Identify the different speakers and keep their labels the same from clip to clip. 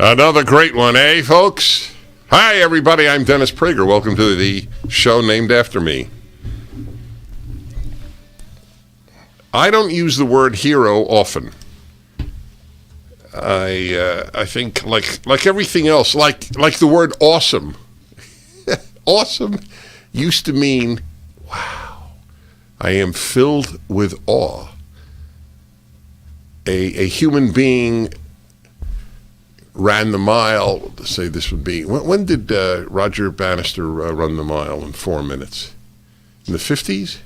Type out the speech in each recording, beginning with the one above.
Speaker 1: Another great one, eh, folks? Hi, everybody. I'm Dennis Prager. Welcome to the show named after me. I don't use the word hero often. I think like everything else, like the word awesome. Awesome used to mean, wow, I am filled with awe. A human being ran the mile, to say this would be, when did Roger Bannister run the mile in 4 minutes? In the 50s?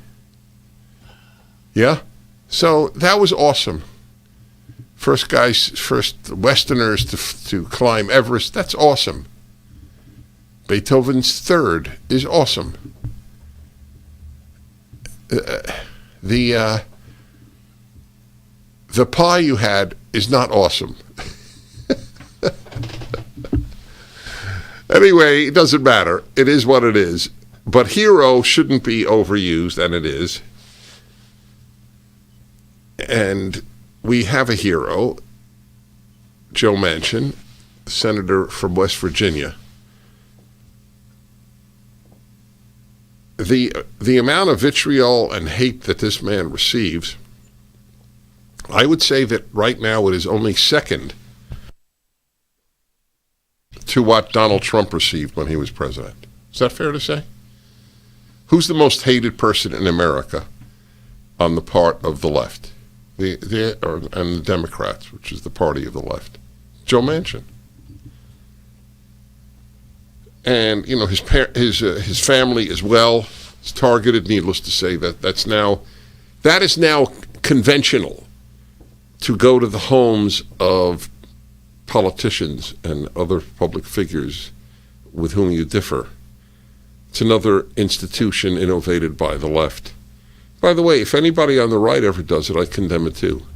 Speaker 1: Yeah? So that was awesome. First Westerners to climb Everest, that's awesome. Beethoven's third is awesome. The pie you had is not awesome. Anyway, it doesn't matter. It is what it is. But hero shouldn't be overused, and it is. And we have a hero, Joe Manchin, senator from West Virginia. The amount of vitriol and hate that this man receives, I would say that right now it is only second to what Donald Trump received when he was president. Is that fair to say? Who's the most hated person in America on the part of the left? And the Democrats, which is the party of the left. Joe Manchin. And, you know, his family as well is targeted. Needless to say, that is now conventional to go to the homes of politicians and other public figures with whom you differ. It's another institution innovated by the left. By the way, if anybody on the right ever does it, I condemn it too.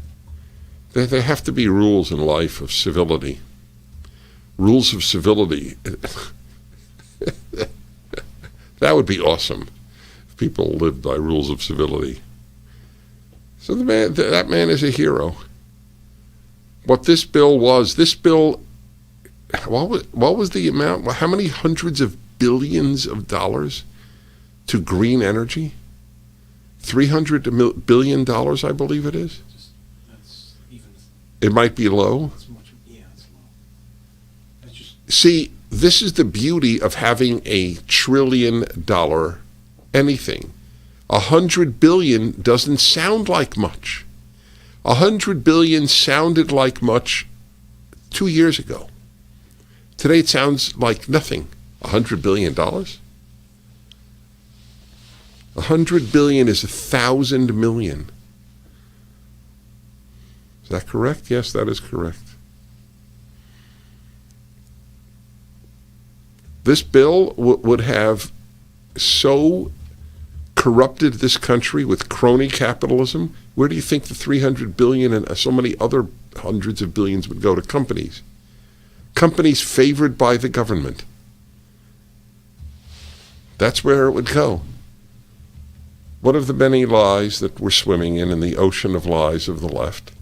Speaker 1: There have to be rules in life of civility. Rules of civility. That would be awesome if people lived by rules of civility. So that man is a hero. What this bill was, what was the amount? How many hundreds of billions of dollars to green energy? $300 billion, I believe it is. It might be low.
Speaker 2: It's low.
Speaker 1: See, this is the beauty of having $1 trillion anything. 100 billion doesn't sound like much. 100 billion sounded like much 2 years ago. Today it sounds like nothing. $100 billion? 100 billion is 1,000 million. Is that correct? Yes, that is correct. This bill would have so corrupted this country with crony capitalism. Where do you think the 300 billion and so many other hundreds of billions would go? To companies? Companies favored by the government. That's where it would go. One of the many lies that we're swimming in the ocean of lies of the left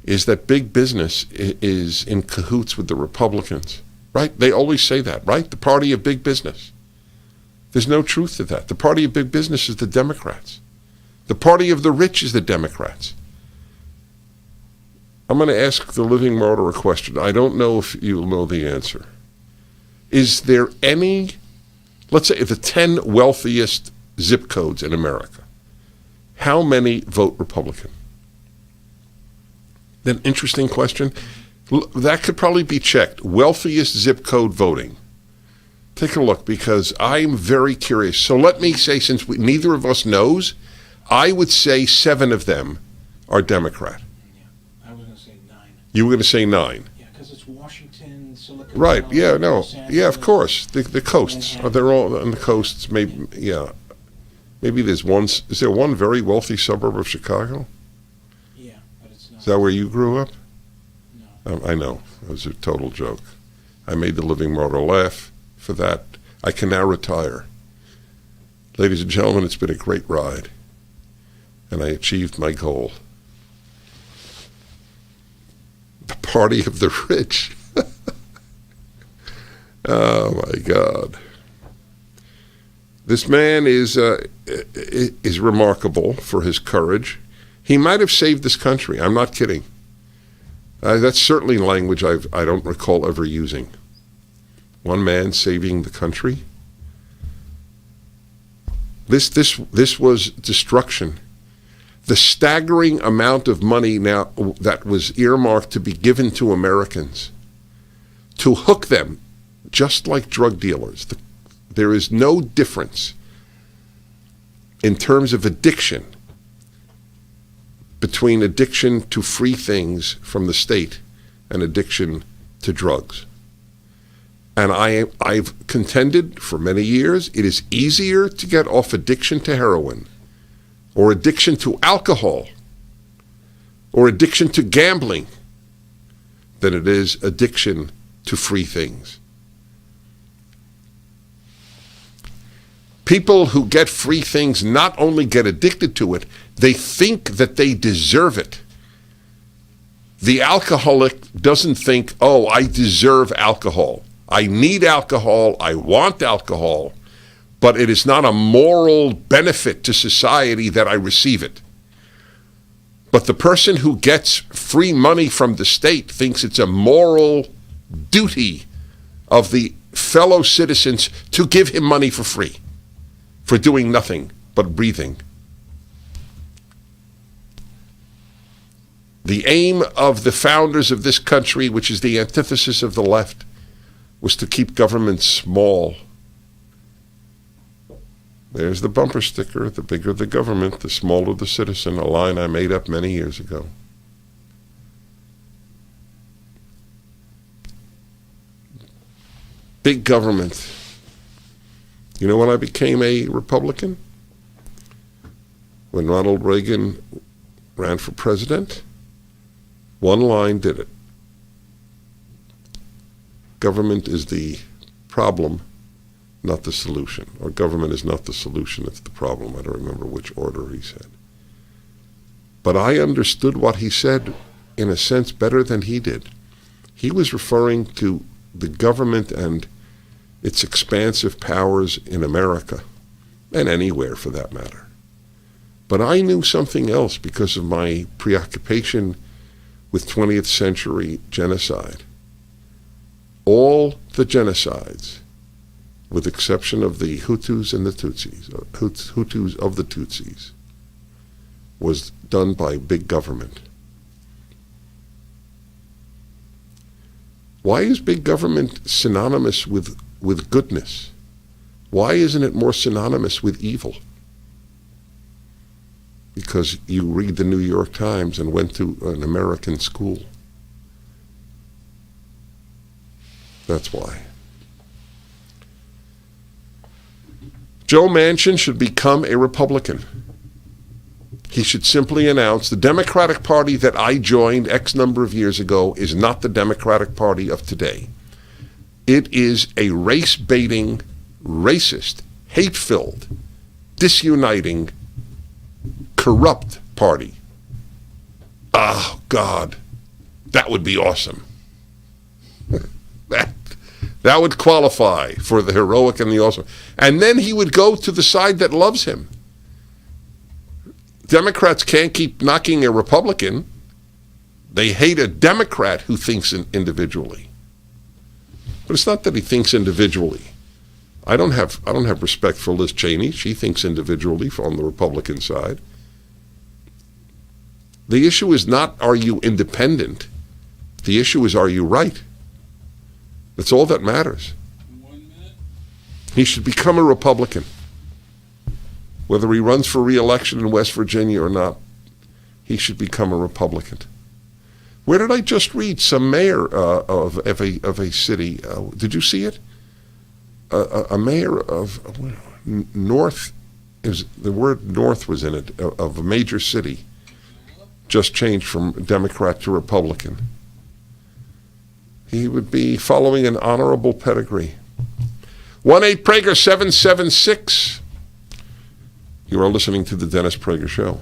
Speaker 1: is that big business is in cahoots with the Republicans, right? They always say that, right? The party of big business. There's no truth to that. The party of big business is the Democrats. The party of the rich is the Democrats. I'm going to ask the living martyr a question. I don't know if you'll know the answer. Is there any, let's say the 10 wealthiest zip codes in America, how many vote Republican? An interesting question. That could probably be checked. Wealthiest zip code voting. Take a look, because I'm very curious. So let me say, since neither of us knows, I would say 7 of them are Democrat.
Speaker 2: Yeah, I was going to say 9.
Speaker 1: You were going to say 9.
Speaker 2: Yeah, because it's Washington, Silicon
Speaker 1: Right,
Speaker 2: Valley,
Speaker 1: yeah, no.
Speaker 2: Los Angeles,
Speaker 1: Yeah, of course. The coasts.
Speaker 2: Manhattan.
Speaker 1: They're all on the coasts. Maybe, yeah. Maybe there's one. Is there one very wealthy suburb of Chicago?
Speaker 2: Yeah, but it's not.
Speaker 1: Is that where you grew up?
Speaker 2: No.
Speaker 1: I know. It was a total joke. I made the living martyr laugh for that. I can now retire. Ladies and gentlemen, it's been a great ride. And I achieved my goal. The party of the rich. Oh my God. This man is remarkable for his courage. He might have saved this country. I'm not kidding. That's certainly language I don't recall ever using. One man saving the country. This was destruction. The staggering amount of money now that was earmarked to be given to Americans to hook them, just like drug dealers. There is no difference in terms of addiction between addiction to free things from the state and addiction to drugs. And I've contended for many years, it is easier to get off addiction to heroin or addiction to alcohol or addiction to gambling than it is addiction to free things. People who get free things not only get addicted to it, they think that they deserve it. The alcoholic doesn't think, oh, I deserve alcohol. I need alcohol, I want alcohol, but it is not a moral benefit to society that I receive it. But the person who gets free money from the state thinks it's a moral duty of the fellow citizens to give him money for free, for doing nothing but breathing. The aim of the founders of this country, which is the antithesis of the left, was to keep government small. There's the bumper sticker, the bigger the government, the smaller the citizen, a line I made up many years ago. Big government. You know when I became a Republican? When Ronald Reagan ran for president? One line did it. Government is the problem, not the solution. Or government is not the solution, it's the problem. I don't remember which order he said. But I understood what he said, in a sense, better than he did. He was referring to the government and its expansive powers in America, and anywhere for that matter. But I knew something else because of my preoccupation with 20th century genocide. All the genocides, with the exception of the Hutus and the Tutsis, Hutus of the Tutsis, was done by big government. Why is big government synonymous with goodness? Why isn't it more synonymous with evil? Because you read the New York Times and went to an American school. That's why. Joe Manchin should become a Republican. He should simply announce the Democratic Party that I joined X number of years ago is not the Democratic Party of today. It is a race-baiting, racist, hate-filled, disuniting, corrupt party. Oh, God. That would be awesome. That would qualify for the heroic and the awesome. And then he would go to the side that loves him. Democrats can't keep knocking a Republican. They hate a Democrat who thinks individually. But it's not that he thinks individually. I don't have respect for Liz Cheney. She thinks individually on the Republican side. The issue is not, are you independent? The issue is, are you right? That's all that matters.
Speaker 2: 1 minute.
Speaker 1: He should become a Republican. Whether he runs for re-election in West Virginia or not, he should become a Republican. Where did I just read? Some mayor of a city. Did you see it? A mayor of North, the word North was in it, of a major city, just changed from Democrat to Republican. He would be following an honorable pedigree. 1-8 Prager 776. You are listening to the Dennis Prager Show.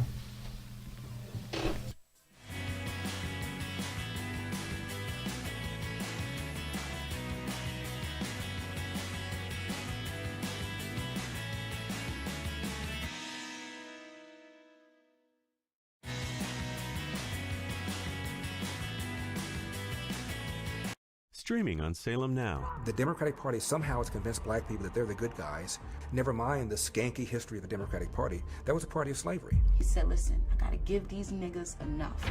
Speaker 3: Streaming on Salem Now.
Speaker 4: The Democratic Party somehow has convinced black people that they're the good guys. Never mind the skanky history of the Democratic Party. That was a party of slavery.
Speaker 5: He said, listen, I gotta give these niggas enough.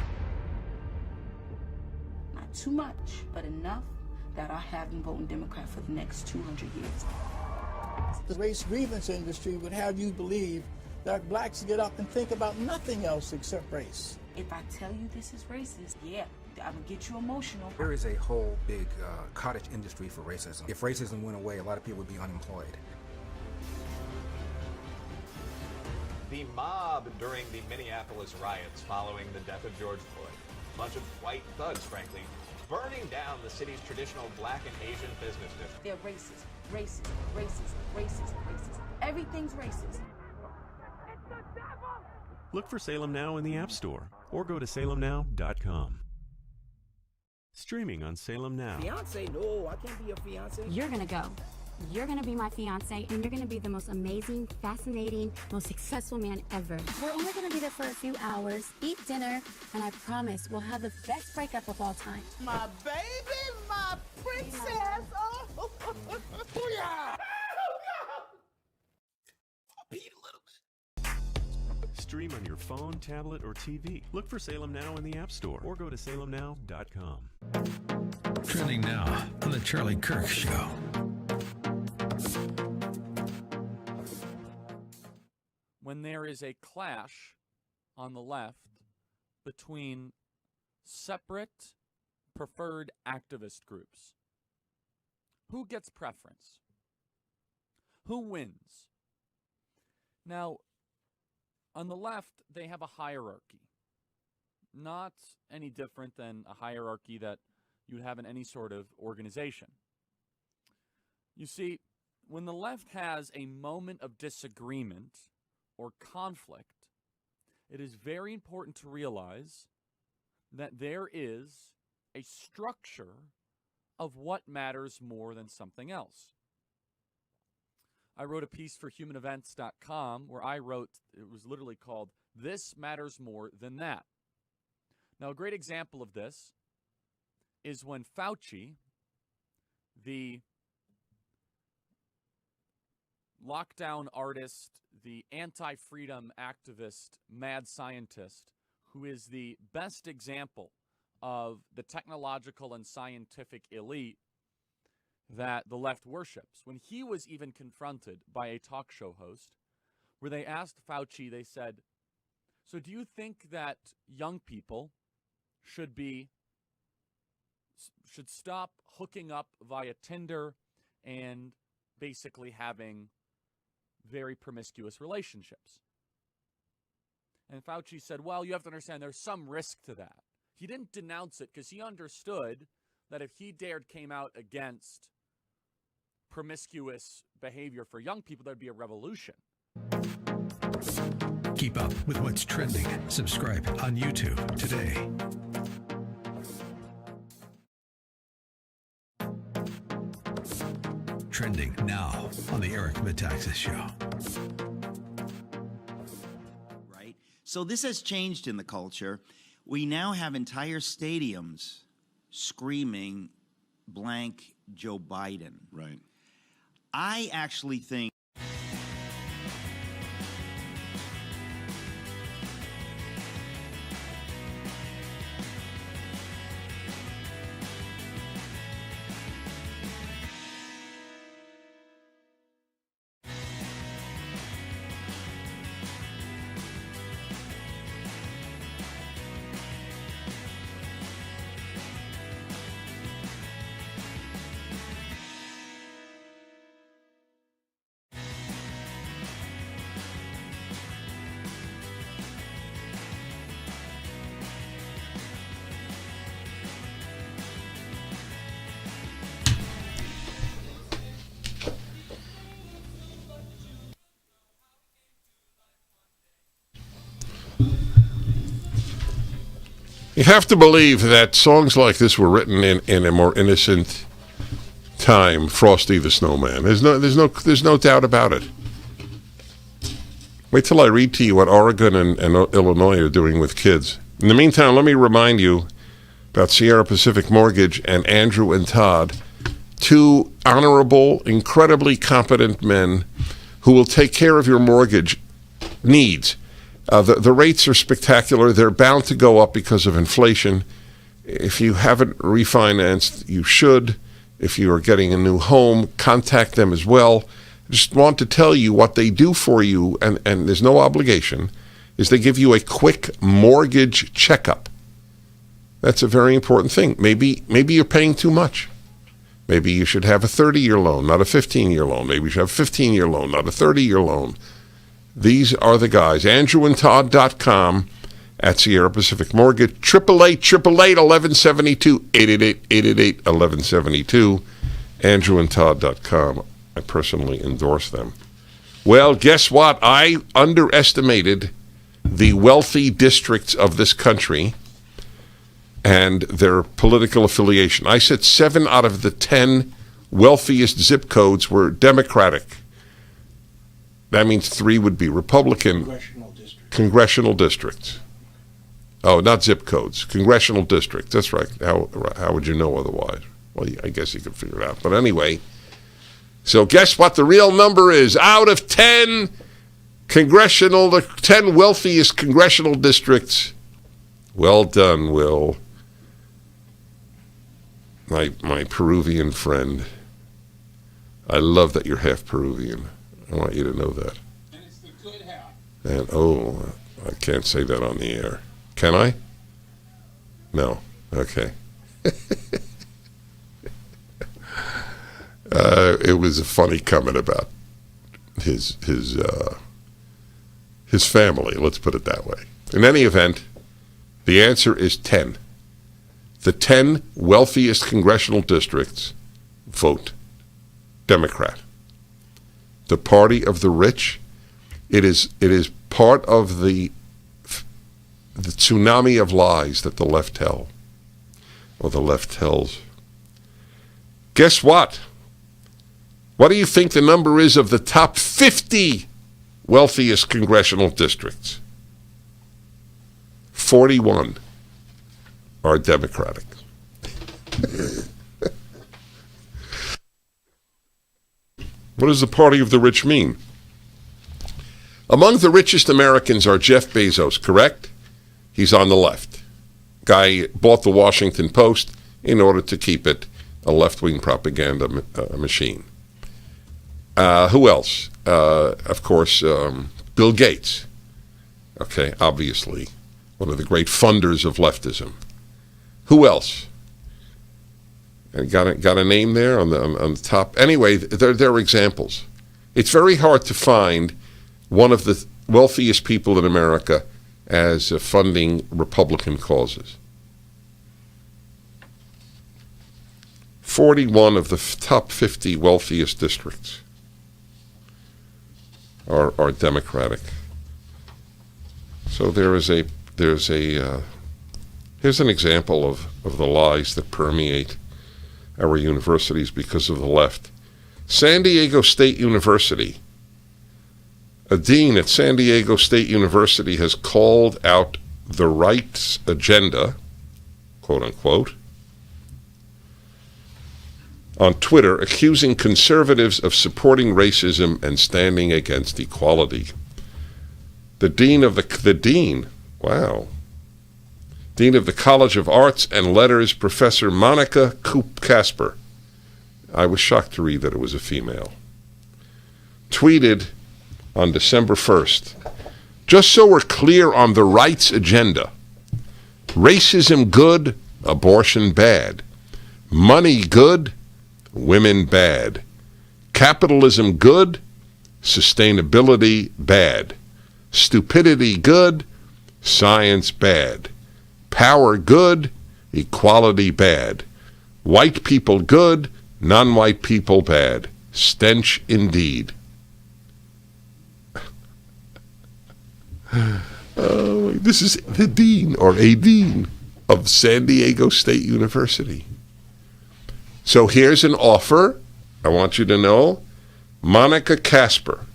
Speaker 5: Not too much, but enough that I have them voting Democrat for the next 200 years.
Speaker 6: The race grievance industry would have you believe that blacks get up and think about nothing else except race.
Speaker 5: If I tell you this is racist, yeah, I'm gonna get you emotional.
Speaker 4: There is a whole big cottage industry for racism. If racism went away, a lot of people would be unemployed.
Speaker 7: The mob during the Minneapolis riots following the death of George Floyd. A bunch of white thugs, frankly, burning down the city's traditional black and Asian business district.
Speaker 5: They're racist, racist, racist, racist, racist. Everything's racist.
Speaker 3: Look for Salem Now in the App Store or go to salemnow.com. Streaming on Salem Now.
Speaker 8: Fiance? No, I can't be a fiance.
Speaker 9: You're gonna go. You're gonna be my fiance, and you're gonna be the most amazing, fascinating, most successful man ever. We're only gonna be there for a few hours, eat dinner, and I promise we'll have the best breakup of all time.
Speaker 6: My baby, my princess. Oh, yeah.
Speaker 3: Stream on your phone, tablet, or TV. Look for Salem Now in the App Store or go to salemnow.com.
Speaker 10: Trending now on The Charlie Kirk Show.
Speaker 11: When there is a clash on the left between separate preferred activist groups, who gets preference? Who wins? Now, on the left, they have a hierarchy, not any different than a hierarchy that you'd have in any sort of organization. You see, when the left has a moment of disagreement or conflict, it is very important to realize that there is a structure of what matters more than something else. I wrote a piece for humanevents.com where I wrote, it was literally called, "This Matters More Than That." Now, a great example of this is when Fauci, the lockdown artist, the anti-freedom activist, mad scientist, who is the best example of the technological and scientific elite that the left worships. When he was even confronted by a talk show host where they asked Fauci, they said, so do you think that young people should stop hooking up via Tinder and basically having very promiscuous relationships? And Fauci said, well, you have to understand there's some risk to that. He didn't denounce it because he understood that if he came out against promiscuous behavior for young people, there'd be a revolution.
Speaker 10: Keep up with what's trending. Subscribe on YouTube today. Trending now on the Eric Metaxas Show.
Speaker 12: Right. So this has changed in the culture. We now have entire stadiums screaming blank Joe Biden.
Speaker 13: Right.
Speaker 12: I actually think
Speaker 1: you have to believe that songs like this were written in a more innocent time. Frosty the Snowman. There's no doubt about it. Wait till I read to you what Oregon and Illinois are doing with kids. In the meantime, let me remind you, about Sierra Pacific Mortgage and Andrew and Todd, two honorable, incredibly competent men who will take care of your mortgage needs. The rates are spectacular. They're bound to go up because of inflation. If you haven't refinanced, you should. If you are getting a new home, contact them as well. Just want to tell you what they do for you, and there's no obligation, is they give you a quick mortgage checkup. That's a very important thing. Maybe you're paying too much. Maybe you should have a 30-year loan, not a 15-year loan. Maybe you should have a 15-year loan, not a 30-year loan. These are the guys. AndrewandTodd.com at Sierra Pacific Mortgage. 888-1172, 888-1172. AndrewandTodd.com. I personally endorse them. Well, guess what? I underestimated the wealthy districts of this country and their political affiliation. I said 7 out of the 10 wealthiest zip codes were Democratic. That means 3 would be Republican. Congressional districts. Oh, not zip codes. Congressional districts. That's right. How would you know otherwise? Well, I guess you could figure it out. But anyway, so guess what the real number is? Out of 10 the 10 wealthiest congressional districts. Well done, Will. My Peruvian friend. I love that you're half Peruvian. I want you to know that.
Speaker 2: And it's the good half.
Speaker 1: And I can't say that on the air. Can I? No. Okay. It was a funny comment about his family. Let's put it that way. In any event, the answer is 10. The 10 wealthiest congressional districts vote Democrat. The party of the rich. It is part of the tsunami of lies that the left tell, or the left tells. Guess what? What do you think the number is of the top 50 wealthiest congressional districts? 41 are Democratic. What does the party of the rich mean? Among the richest Americans are Jeff Bezos, correct? He's on the left. Guy bought the Washington Post in order to keep it a left-wing propaganda machine. Who else? Of course, Bill Gates. Okay, obviously, one of the great funders of leftism. Who else? And got a name there on the top. Anyway, there are examples. It's very hard to find one of the wealthiest people in America as funding Republican causes. 41 of the top 50 wealthiest districts are Democratic. So here's an example of the lies that permeate our universities because of the left. San Diego State University. A dean at San Diego State University has called out the right's agenda, quote unquote, on Twitter, accusing conservatives of supporting racism and standing against equality. The dean of the College of Arts and Letters, Professor Monica Casper, I was shocked to read that it was a female, tweeted on December 1st, just so we're clear on the right's agenda, racism good, abortion bad, money good, women bad, capitalism good, sustainability bad, stupidity good, science bad, power good, equality bad, white people good, non-white people bad, stench indeed. This is the dean or a dean of San Diego State University. So here's an offer. I want you to know, Monica Casper,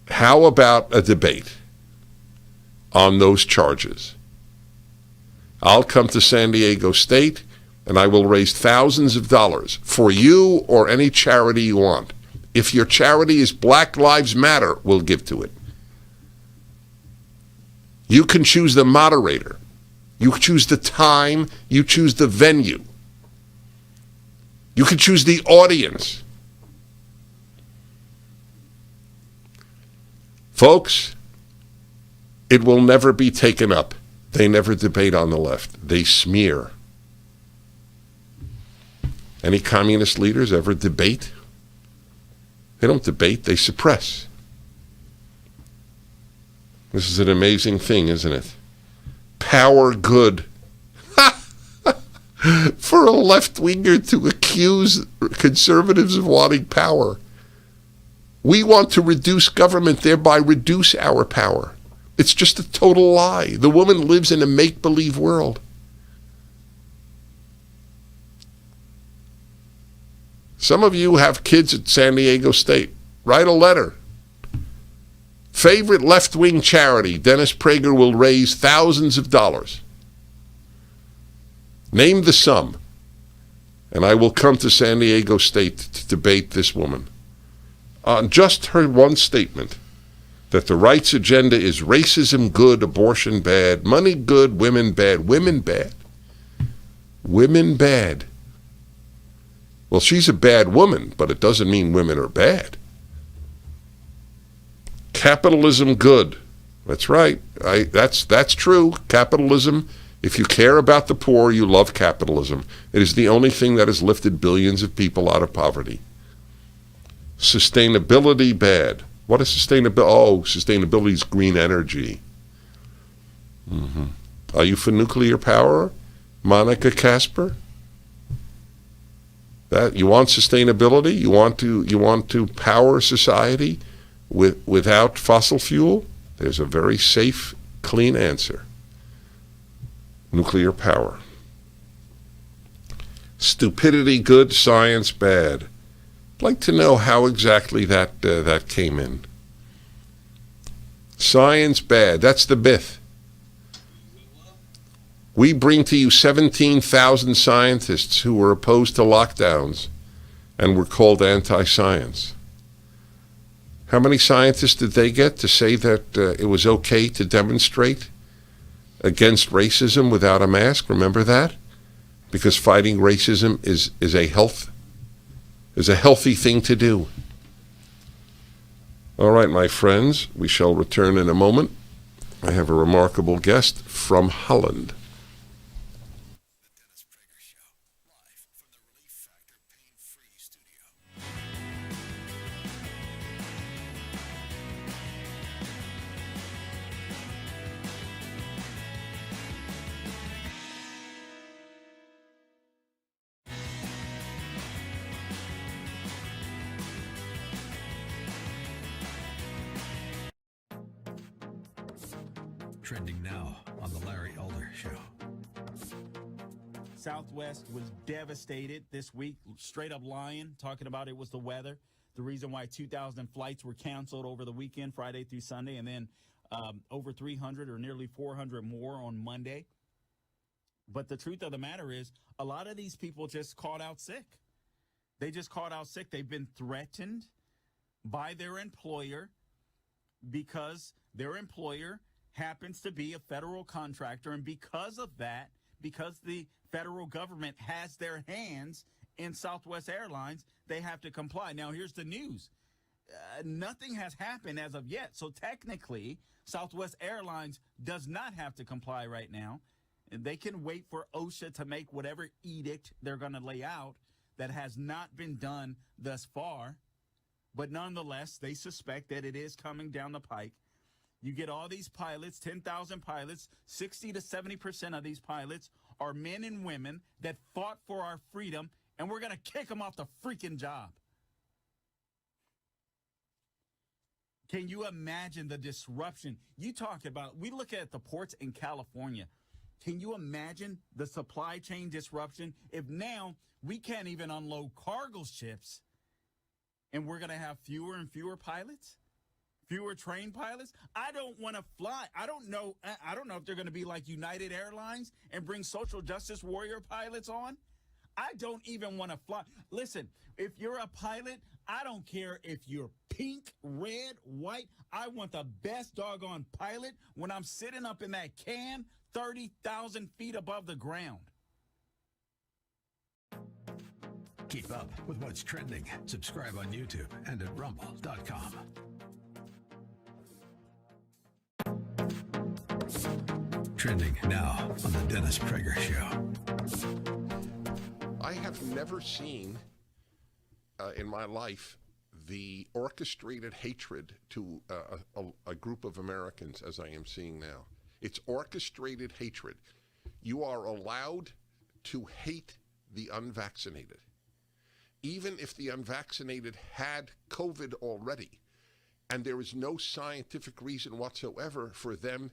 Speaker 1: how about a debate on those charges? I'll come to San Diego State, and I will raise thousands of dollars for you or any charity you want. If your charity is Black Lives Matter, we'll give to it. You can choose the moderator. You choose the time. You choose the venue. You can choose the audience. Folks, it will never be taken up. They never debate on the left. They smear. Any communist leaders ever debate? They don't debate, they suppress. This is an amazing thing, isn't it? Power good. For a left-winger to accuse conservatives of wanting power. We want to reduce government, thereby reduce our power. It's just a total lie. The woman lives in a make-believe world. Some of you have kids at San Diego State. Write a letter. Favorite left-wing charity, Dennis Prager will raise thousands of dollars. Name the sum, and I will come to San Diego State to debate this woman on just her one statement that the right's agenda is racism good, abortion bad, money good, women bad. Women bad. Women bad. Well, she's a bad woman, but it doesn't mean women are bad. Capitalism good. That's right. That's true. Capitalism, if you care about the poor, you love capitalism. It is the only thing that has lifted billions of people out of poverty. Sustainability bad. What is sustainability? Oh, sustainability is green energy. Are you for nuclear power, Monica Casper? That you want sustainability? You want to power society without fossil fuel? There's a very safe, clean answer. Nuclear power. Stupidity good, science bad. I'd like to know how exactly that came in. Science bad. That's the myth. We bring to you 17,000 scientists who were opposed to lockdowns and were called anti-science. How many scientists did they get to say that it was okay to demonstrate against racism without a mask? Remember that? Because fighting racism is a healthy thing to do. All right, my friends, we shall return in a moment. I have a remarkable guest from Holland.
Speaker 10: Trending now on the Larry Elder Show.
Speaker 13: Southwest was devastated this week, straight up lying, talking about it was the weather. The reason why 2,000 flights were canceled over the weekend, Friday through Sunday, and then over 300 or nearly 400 more on Monday. But the truth of the matter is, a lot of these people just caught out sick. They just caught out sick. They've been threatened by their employer because their employer happens to be a federal contractor, and because of that, because the federal government has their hands in Southwest Airlines, they have to comply. Now, here's the news. Nothing has happened as of yet, so technically, Southwest Airlines does not have to comply right now. They can wait for OSHA to make whatever edict they're going to lay out that has not been done thus far, but nonetheless, they suspect that it is coming down the pike. You get all these pilots, 10,000 pilots, 60 to 70% of these pilots are men and women that fought for our freedom, and we're going to kick them off the freaking job. Can you imagine the disruption? You talk about, we look at the ports in California. Can you imagine the supply chain disruption if now we can't even unload cargo ships and we're going to have fewer and fewer pilots? fewer trained pilots. I don't want to fly. I don't know if they're going to be like United Airlines and bring social justice warrior pilots on. I don't even want to fly. Listen, if you're a pilot, I don't care if you're pink, red, white. I want the best doggone pilot when I'm sitting up in that can 30,000 feet above the ground.
Speaker 10: Keep up with what's trending. Subscribe on YouTube and at rumble.com. Trending now on the Dennis Prager Show.
Speaker 1: I have never seen in my life the orchestrated hatred to a group of Americans as I am seeing now. It's orchestrated hatred. You are allowed to hate the unvaccinated. Even if the unvaccinated had COVID already, and there is no scientific reason whatsoever for them